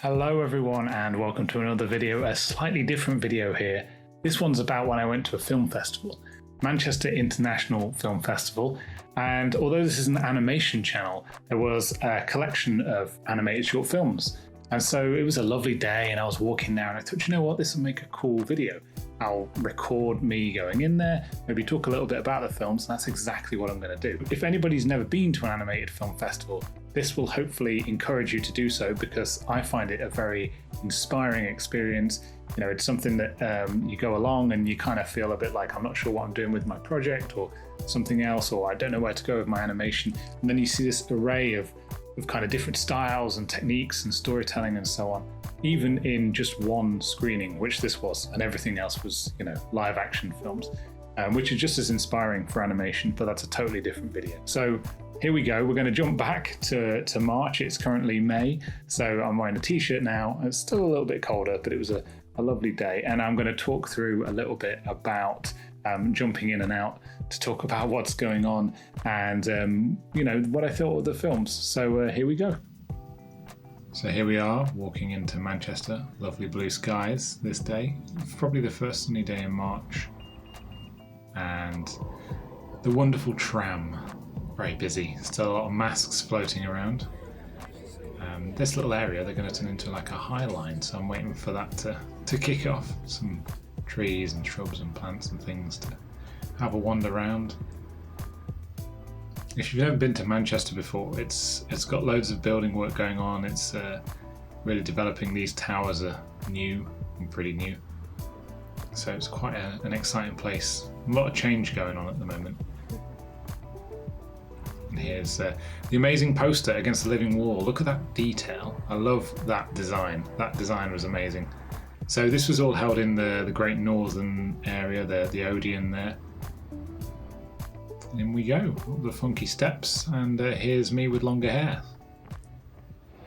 Hello everyone and welcome to another video, a slightly different video here. This one's about when I went to a film festival, Manchester International Film Festival, and although this is an animation channel, there was a collection of animated short films. And so it was a lovely day and I was walking there and I thought, you know what, this will make a cool video. I'll record me going in there, maybe talk a little bit about the films, and that's exactly what I'm going to do. If anybody's never been to an animated film festival, this will hopefully encourage you to do so because I find it a very inspiring experience. You know, it's something that you go along and you kind of feel a bit like, I'm not sure what I'm doing with my project or something else, or I don't know where to go with my animation. And then you see this array of kind of different styles and techniques and storytelling and so on, even in just one screening, which this was, and everything else was, you know, live action films, which is just as inspiring for animation, but that's a totally different video. So here we go. We're going to jump back to March. It's currently May, so I'm wearing a t-shirt now. It's still a little bit colder, but it was a lovely day. And I'm going to talk through a little bit about jumping in and out to talk about what's going on and, you know, what I thought of the films. So here we go. So here we are walking into Manchester. Lovely blue skies this day. It's probably the first sunny day in March. And the wonderful tram. Very busy, still a lot of masks floating around. This little area they're going to turn into like a high line, so I'm waiting for that to kick off. Some trees and shrubs and plants and things to have a wander around. If you've never been to Manchester before, it's got loads of building work going on. It's really developing. These towers are new and pretty new, so it's quite an exciting place. A lot of change going on at the moment. And here's the amazing poster against the living wall. Look at that detail. I love that design. That design was amazing. So this was all held in the Great Northern area, the Odeon there. In we go, all the funky steps, and here's me with longer hair.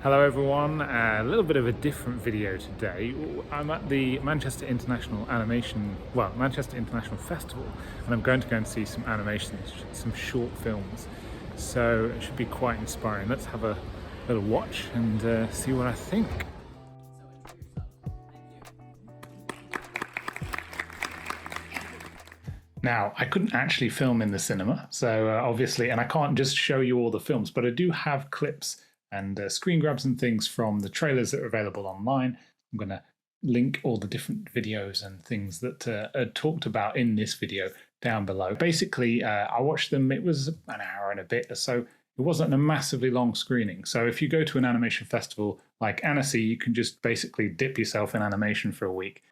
Hello everyone, a little bit of a different video today. I'm at the Manchester International Festival, and I'm going to go and see some animations, some short films. So it should be quite inspiring. Let's have a little watch and see what I think. Now, I couldn't actually film in the cinema, so obviously, and I can't just show you all the films, but I do have clips and screen grabs and things from the trailers that are available online. I'm going to link all the different videos and things that are talked about in this video down below. Basically, I watched them. It was an hour and a bit or so. It wasn't a massively long screening. So if you go to an animation festival like Annecy, you can just basically dip yourself in animation for a week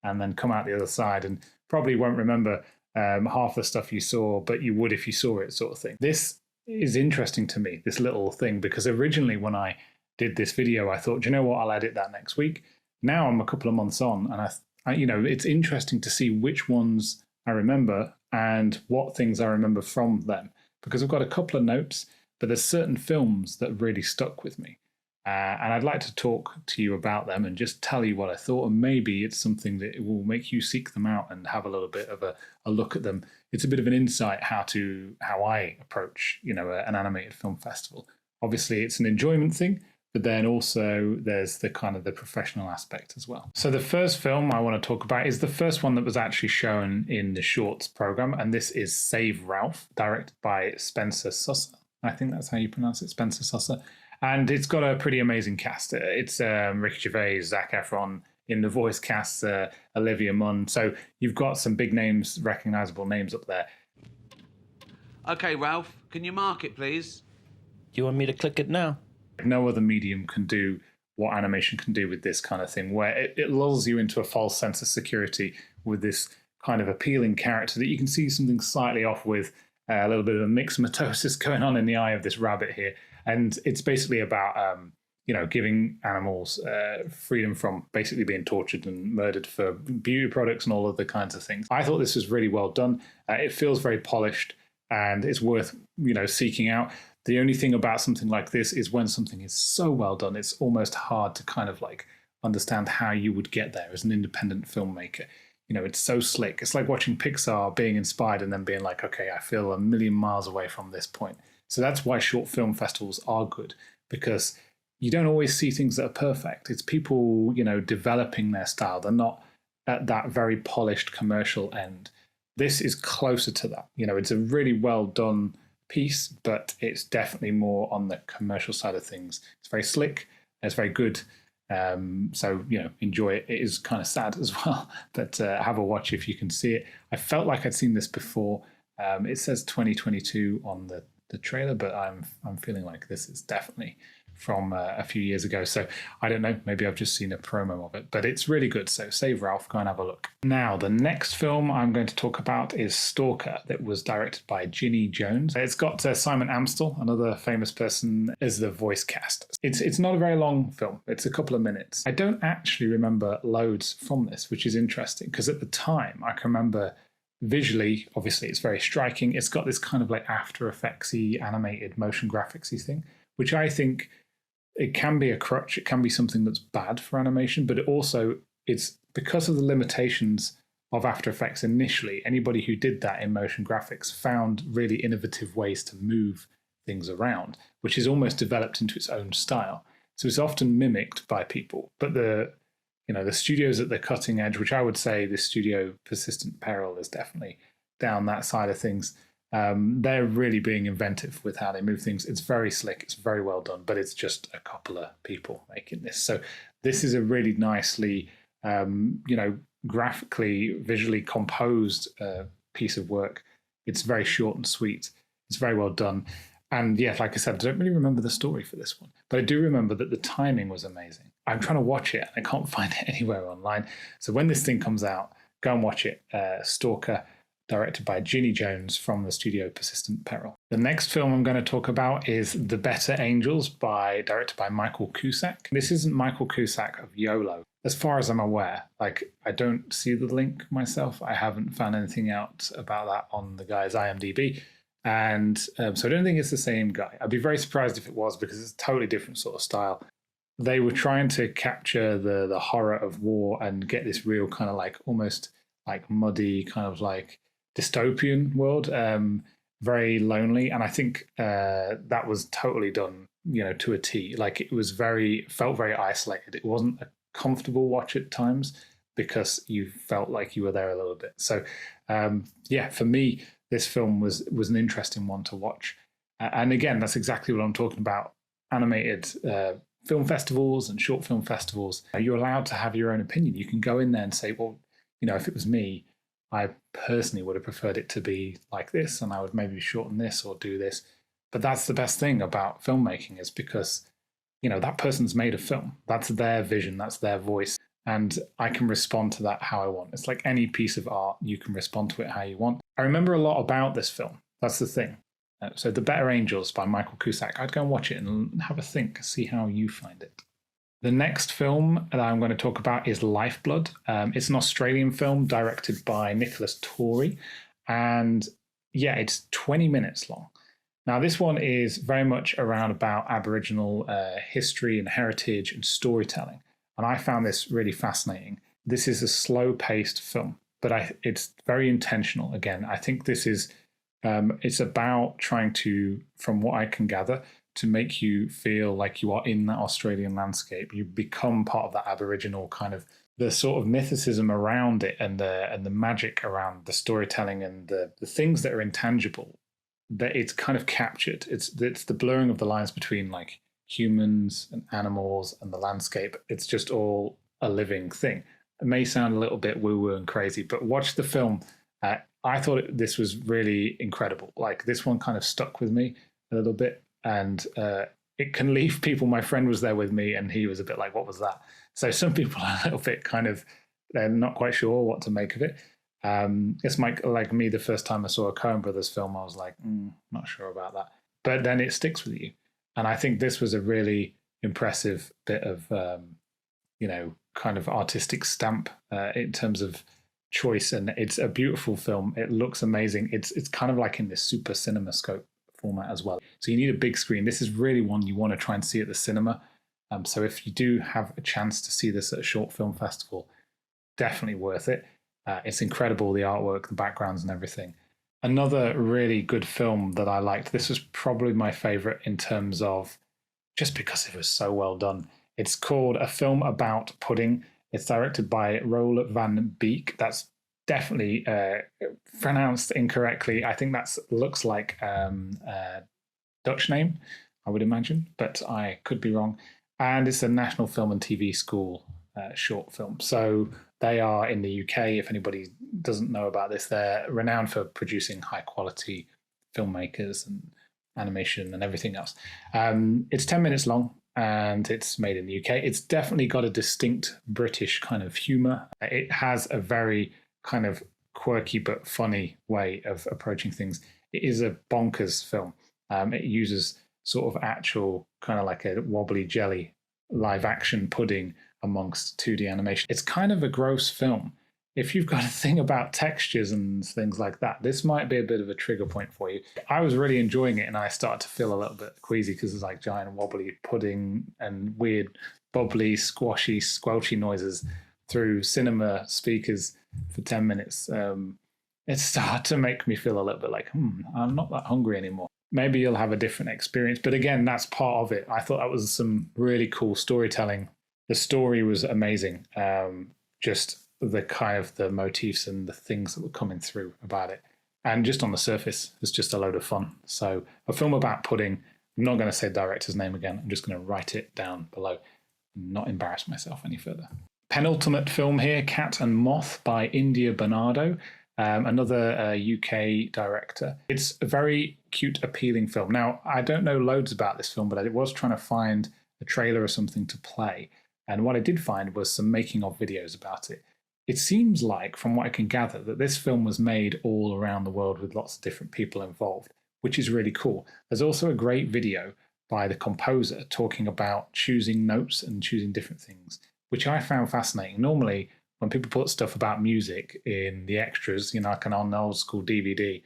and then come out the other side and probably won't remember half the stuff you saw, but you would if you saw it, sort of thing. This is interesting to me, this little thing, because originally when I did this video, I thought, you know what, I'll edit that next week. Now I'm a couple of months on, and I you know, it's interesting to see which ones I remember and what things I remember from them, because I've got a couple of notes, but there's certain films that really stuck with me. And I'd like to talk to you about them and just tell you what I thought, and maybe it's something that will make you seek them out and have a little bit of a look at them. It's a bit of an insight how I approach, you know, an animated film festival. Obviously, it's an enjoyment thing, but then also there's the kind of the professional aspect as well. So the first film I want to talk about is the first one that was actually shown in the Shorts program, and this is Save Ralph, directed by Spencer Susser. I think that's how you pronounce it, Spencer Susser. And it's got a pretty amazing cast. It's Ricky Gervais, Zac Efron in the voice cast, Olivia Munn. So you've got some big names, recognizable names up there. Okay, Ralph, can you mark it, please? Do you want me to click it now? No other medium can do what animation can do with this kind of thing, where it lulls you into a false sense of security with this kind of appealing character that you can see something slightly off with, a little bit of a myxomatosis going on in the eye of this rabbit here. And it's basically about, you know, giving animals freedom from basically being tortured and murdered for beauty products and all of the kinds of things. I thought this was really well done. It feels very polished and it's worth, you know, seeking out. The only thing about something like this is when something is so well done, it's almost hard to kind of like understand how you would get there as an independent filmmaker. You know, it's so slick. It's like watching Pixar being inspired and then being like, okay, I feel a million miles away from this point. So that's why short film festivals are good, because you don't always see things that are perfect. It's people, developing their style. They're not at that very polished commercial end. This is closer to that. It's a really well done piece, but it's definitely more on the commercial side of things. It's very slick. It's very good. So enjoy it. It is kind of sad as well, but have a watch if you can see it. I felt like I'd seen this before. It says 2022 on the trailer, but I'm feeling like this is definitely from a few years ago. So I don't know, maybe I've just seen a promo of it, but it's really good. So save Ralph, go and have a look. Now, the next film I'm going to talk about is Stalker, that was directed by Ginny Jones. It's got Simon Amstel, another famous person, as the voice cast. It's not a very long film. It's a couple of minutes. I don't actually remember loads from this, which is interesting, because at the time I can remember visually, obviously it's very striking. It's got this kind of like After Effects-y animated motion graphics-y thing, which I think it can be a crutch. It can be something that's bad for animation, but it's because of the limitations of After Effects initially. Anybody who did that in motion graphics found really innovative ways to move things around, which is almost developed into its own style. So it's often mimicked by people, but the studios at the cutting edge, which I would say the studio Persistent Peril is definitely down that side of things. They're really being inventive with how they move things. It's very slick. It's very well done, but it's just a couple of people making this. So this is a really nicely, graphically, visually composed piece of work. It's very short and sweet. It's very well done. And yeah, like I said, I don't really remember the story for this one, but I do remember that the timing was amazing. I'm trying to watch it and I can't find it anywhere online. So when this thing comes out, go and watch it. Stalker, directed by Ginny Jones from the studio Persistent Peril. The next film I'm going to talk about is The Better Angels, directed by Michael Cusack. This isn't Michael Cusack of YOLO. As far as I'm aware, I don't see the link myself. I haven't found anything out about that on the guy's IMDb. And so I don't think it's the same guy. I'd be very surprised if it was, because it's a totally different sort of style. They were trying to capture the horror of war and get this real kind of like almost like muddy kind of like dystopian world, very lonely. And I think that was totally done, to a T. Like it felt very isolated. It wasn't a comfortable watch at times because you felt like you were there a little bit. So for me, this film was an interesting one to watch. And again, that's exactly what I'm talking about. Animated film festivals and short film festivals, you're allowed to have your own opinion. You can go in there and say, well, if it was me, I personally would have preferred it to be like this, and I would maybe shorten this or do this. But that's the best thing about filmmaking, is because, that person's made a film. That's their vision, that's their voice. And I can respond to that how I want. It's like any piece of art, you can respond to it how you want. I remember a lot about this film. That's the thing. So The Better Angels by Michael Cusack. I'd go and watch it and have a think, see how you find it. The next film that I'm going to talk about is Lifeblood. It's an Australian film directed by Nicholas Torrey. And yeah, it's 20 minutes long. Now, this one is very much around about Aboriginal history and heritage and storytelling. And I found this really fascinating. This is a slow-paced film, but it's very intentional. Again, I think this is, it's about trying to, from what I can gather, to make you feel like you are in that Australian landscape. You become part of that Aboriginal kind of, the sort of mythicism around it and the magic around the storytelling and the things that are intangible, that it's kind of captured. It's the blurring of the lines between like humans and animals and the landscape. It's just all a living thing. It may sound a little bit woo-woo and crazy, but watch the film. I thought this was really incredible. Like this one kind of stuck with me a little bit, and it can leave people. My friend was there with me and he was a bit like, what was that? So some people are a little bit kind of, they're not quite sure what to make of it. It's like me, the first time I saw a Coen Brothers film, I was like, not sure about that. But then it sticks with you. And I think this was a really impressive bit of, kind of artistic stamp in terms of choice. And it's a beautiful film. It looks amazing. It's kind of like in this super CinemaScope format as well. So you need a big screen. This is really one you want to try and see at the cinema. So if you do have a chance to see this at a short film festival, definitely worth it. It's incredible, the artwork, the backgrounds and everything. Another really good film that I liked, this was probably my favorite in terms of just because it was so well done. It's called A Film About Pudding. It's directed by Roel van Beek. That's definitely pronounced incorrectly. I think that looks like a Dutch name, I would imagine, but I could be wrong. And it's a National Film and TV School short film. So they are in the UK. If anybody doesn't know about this, they're renowned for producing high quality filmmakers and animation and everything else. It's 10 minutes long and it's made in the UK. It's definitely got a distinct British kind of humor. It has a very kind of quirky but funny way of approaching things. It is a bonkers film. It uses sort of actual kind of like a wobbly jelly live action pudding amongst 2D animation. It's kind of a gross film. If you've got a thing about textures and things like that, this might be a bit of a trigger point for you. I was really enjoying it and I started to feel a little bit queasy because there's like giant wobbly pudding and weird bubbly, squashy, squelchy noises through cinema speakers for 10 minutes. It started to make me feel a little bit like, I'm not that hungry anymore. Maybe you'll have a different experience. But again, that's part of it. I thought that was some really cool storytelling. The story was amazing. Just the kind of the motifs and the things that were coming through about it. And just on the surface, it's just a load of fun. So a film about pudding. I'm not going to say director's name again. I'm just going to write it down below and not embarrass myself any further. Penultimate film here, Cat and Moth by India Bernardo. Another UK director. It's a very cute, appealing film. Now, I don't know loads about this film, but I was trying to find a trailer or something to play. And what I did find was some making of videos about it. It seems like, from what I can gather, that this film was made all around the world with lots of different people involved, which is really cool. There's also a great video by the composer talking about choosing notes and choosing different things, which I found fascinating. Normally, when people put stuff about music in the extras, like an old school DVD,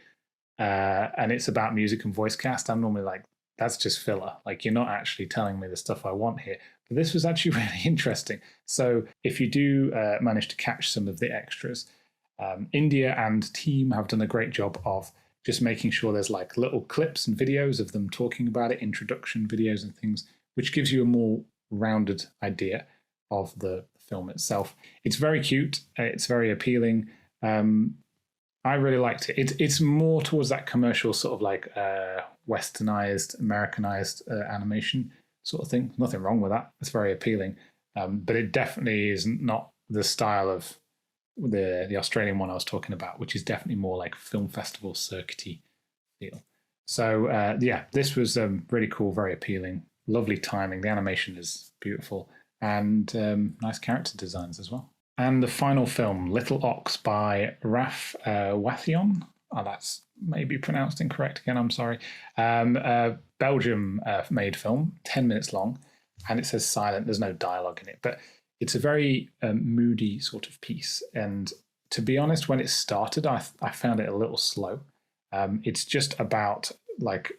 and it's about music and voice cast, I'm normally like, that's just filler. Like, you're not actually telling me the stuff I want here. But this was actually really interesting. So if you do manage to catch some of the extras, India and team have done a great job of just making sure there's like little clips and videos of them talking about it, introduction videos and things, which gives you a more rounded idea of the film itself. It's very cute. It's very appealing. I really liked it. It's more towards that commercial sort of like westernized, Americanized animation sort of thing. Nothing wrong with that. It's very appealing. But it definitely is not the style of the Australian one I was talking about, which is definitely more like film festival circuity feel. So yeah, this was really cool, very appealing, lovely timing. The animation is beautiful and nice character designs as well. And the final film, Little Ox by Raf Wathion. Oh, that's maybe pronounced incorrect again, I'm sorry. Belgium-made film, 10 minutes long, and it says silent. There's no dialogue in it, but it's a very moody sort of piece. And to be honest, when it started, I found it a little slow. It's just about like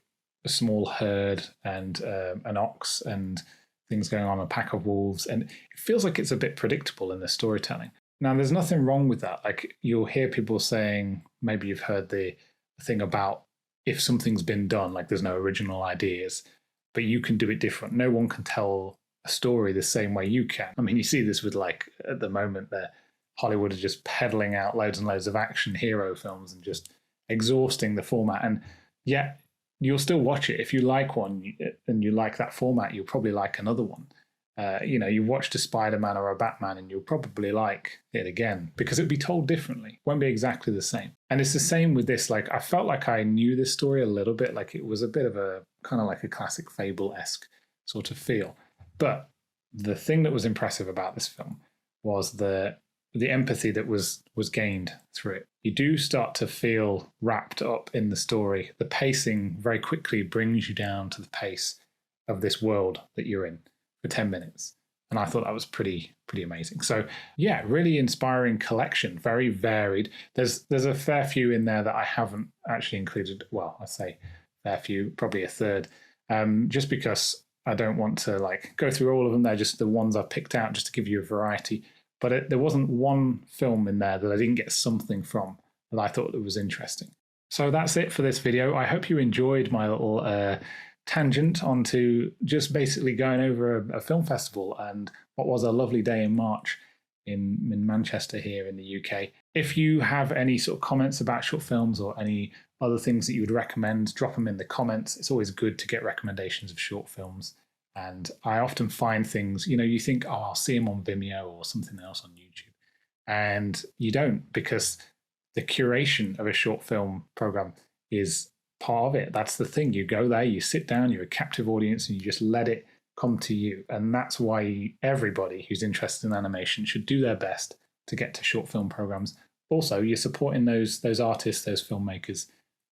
a small herd and an ox and things going on, a pack of wolves, and it feels like it's a bit predictable in the storytelling. Now, there's nothing wrong with that. Like, you'll hear people saying, maybe you've heard the thing about if something's been done, like there's no original ideas, but you can do it different. No one can tell a story the same way you can. I mean, you see this with, like, at the moment, Hollywood is just peddling out loads and loads of action hero films and just exhausting the format. And yet, you'll still watch it. If you like one and you like that format, you'll probably like another one. You watched a Spider-Man or a Batman and you'll probably like it again because it'll be told differently. It won't be exactly the same. And it's the same with this. Like, I felt like I knew this story a little bit. Like, it was a bit of a kind of like a classic fable-esque sort of feel. But the thing that was impressive about this film was the empathy that was gained through it. You do start to feel wrapped up in the story. The pacing very quickly brings you down to the pace of this world that you're in for 10 minutes. And I thought that was pretty amazing. So yeah, really inspiring collection, very varied. There's a fair few in there that I haven't actually included. Well, I say fair few, probably a third, just because I don't want to like go through all of them. They're just the ones I've picked out just to give you a variety. But there wasn't one film in there that I didn't get something from that I thought that was interesting. So that's it for this video. I hope you enjoyed my little tangent onto just basically going over a film festival and what was a lovely day in March in Manchester here in the UK. If you have any sort of comments about short films or any other things that you would recommend, drop them in the comments. It's always good to get recommendations of short films. And I often find things, you think, oh, I'll see them on Vimeo or something else on YouTube. And you don't, because the curation of a short film program is part of it. That's the thing. You go there, you sit down, you're a captive audience, and you just let it come to you. And that's why everybody who's interested in animation should do their best to get to short film programs. Also, you're supporting those artists, those filmmakers,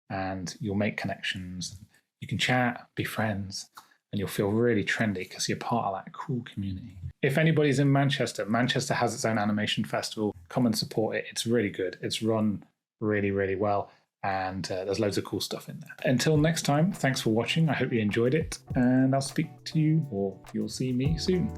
and you'll make connections. You can chat, be friends, and you'll feel really trendy because you're part of that cool community. If anybody's in Manchester, Manchester has its own animation festival. Come and support it. It's really good. It's run really, really well. And there's loads of cool stuff in there. Until next time, thanks for watching. I hope you enjoyed it. And I'll speak to you, or you'll see me soon.